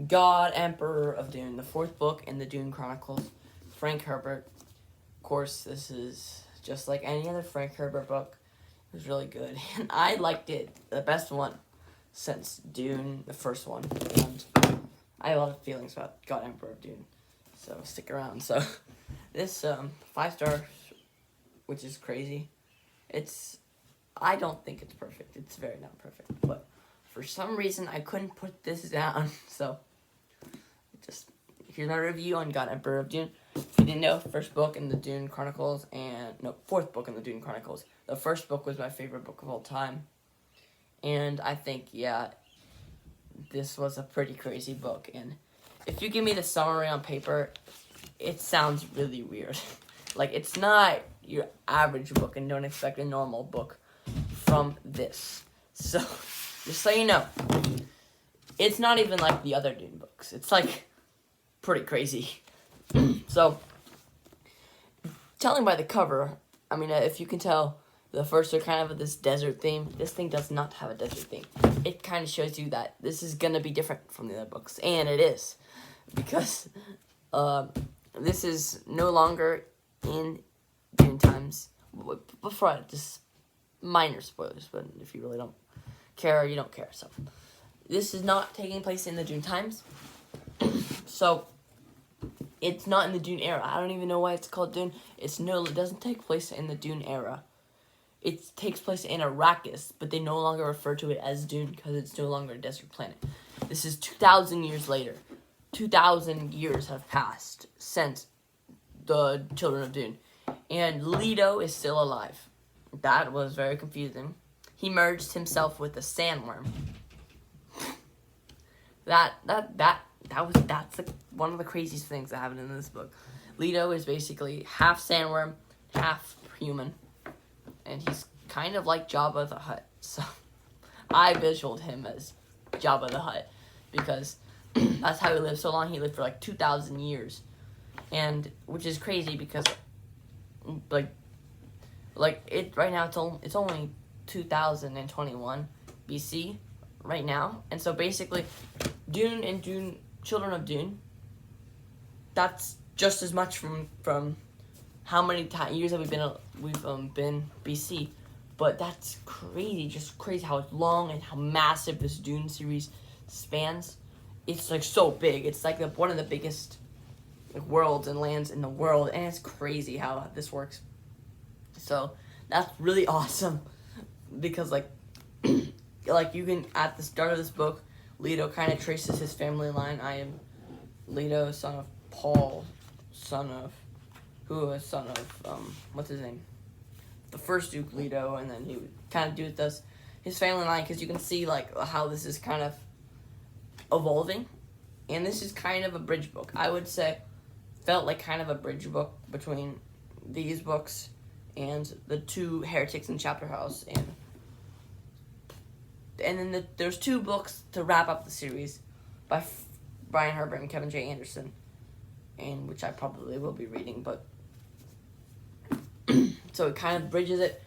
God Emperor of Dune, the fourth book in the Dune Chronicles. Frank Herbert. Of course, this is just like any other Frank Herbert book. It was really good, and I liked it, the best one since Dune, the first one. And I have a lot of feelings about God Emperor of Dune, so stick around. So this 5 stars, which is crazy. I don't think it's perfect. It's very not perfect, but for some reason I couldn't put this down. So just here's my review on God Emperor of Dune. If you didn't know, first book in the Dune Chronicles, fourth book in the Dune Chronicles. The first book was my favorite book of all time, and I think this was a pretty crazy book. And if you give me the summary on paper, it sounds really weird. Like, it's not your average book, and don't expect a normal book from this. So, just so you know, it's not even like the other Dune books. It's, like, pretty crazy. So, telling by the cover, I mean, if you can tell, the first are kind of this desert theme. This thing does not have a desert theme. It kind of shows you that this is going to be different from the other books, and it is. Because this is no longer in Dune times. Before I just minor spoilers, but if you really don't care, you don't care. So this is not taking place in the Dune times. So it's not in the Dune era. I don't even know why it's called Dune. It doesn't take place in the Dune era. It takes place in Arrakis, but they no longer refer to it as Dune because it's no longer a desert planet. This is 2,000 years later. 2,000 years have passed since the Children of Dune. And Leto is still alive. That was very confusing. He merged himself with a sandworm. That's one of the craziest things that happened in this book. Leto is basically half sandworm, half human. And he's kind of like Jabba the Hutt. So I visualed him as Jabba the Hutt because that's how he lived so long. He lived for like 2,000 years. And which is crazy because like it right now it's only 2021 BC right now. And so basically Dune and Children of Dune, that's just as much from how many years have we've been BC. But that's crazy, just crazy how long and how massive this Dune series spans. It's like so big. It's like one of the biggest worlds and lands in the world, and it's crazy how this works. So that's really awesome because like you can, at the start of this book, Leto kind of traces his family line. I am Leto, son of Paul, son of what's his name? The first Duke Leto, and then he would kind of do with his family line, because you can see like how this is kind of evolving, and this is kind of a bridge book. I would say felt like kind of a bridge book between these books and the two Heretics in Chapter House, and then there's 2 books to wrap up the series by Brian Herbert and Kevin J. Anderson, and which I probably will be reading, but so it kind of bridges it.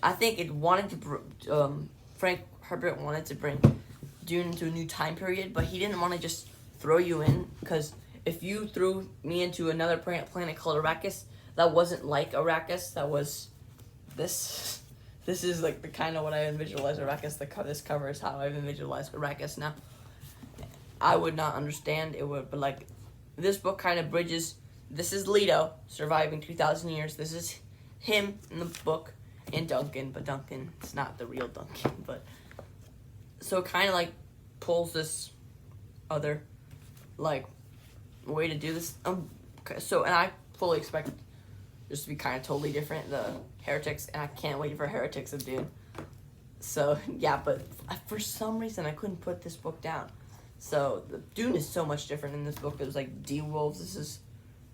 I think it wanted to Frank Herbert wanted to bring Dune into a new time period, but he didn't want to just throw you in, because if you threw me into another planet called Arrakis, that wasn't like Arrakis, that was this. This is like the kind of what I visualize Arrakis. This cover is how I visualize Arrakis now. I would not understand it would, but like this book kind of bridges. This is Leto surviving 2,000 years. This is him in the book, and Duncan, but Duncan, it's not the real Duncan, but so it kind of like pulls this other like way to do this. So, and I fully expect this to be kind of totally different, the Heretics, and I can't wait for Heretics of Dune. So yeah, but for some reason I couldn't put this book down. So the Dune is so much different in this book. There's like D-Wolves. This is,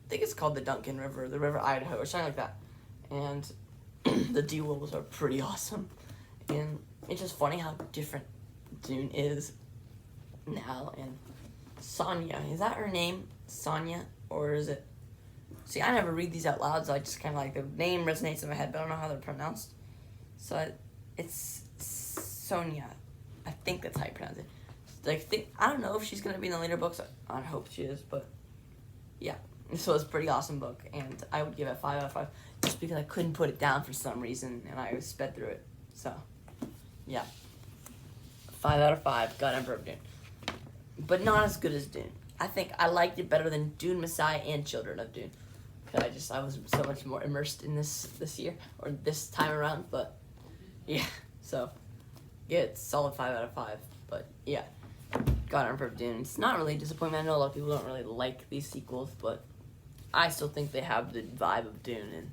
I think it's called the Duncan River, the River Idaho, or something like that. And the D-Wolves are pretty awesome. And it's just funny how different Dune is now. And Sonya, is that her name? Sonya? Or is it... See, I never read these out loud, so I just kind of like, the name resonates in my head, but I don't know how they're pronounced. So it's Sonya. I think that's how you pronounce it. I don't know if she's gonna be in the later books. I hope she is, but yeah, this was a pretty awesome book, and I would give it 5 out of 5 just because I couldn't put it down for some reason, and I sped through it. So yeah, 5 out of 5. God Emperor of Dune, but not as good as Dune. I think I liked it better than Dune Messiah and Children of Dune. I was so much more immersed in this year or this time around, but yeah, so yeah, it's solid 5 out of 5. But yeah, God Emperor of Dune. It's not really a disappointment. I know a lot of people don't really like these sequels, but I still think they have the vibe of Dune, and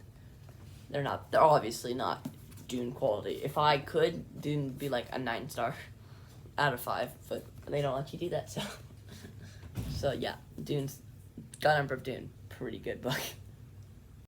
they're obviously not Dune quality. If I could, Dune would be like a 9 star out of 5, but they don't let you do that, so. So yeah, God Emperor of Dune, pretty good book.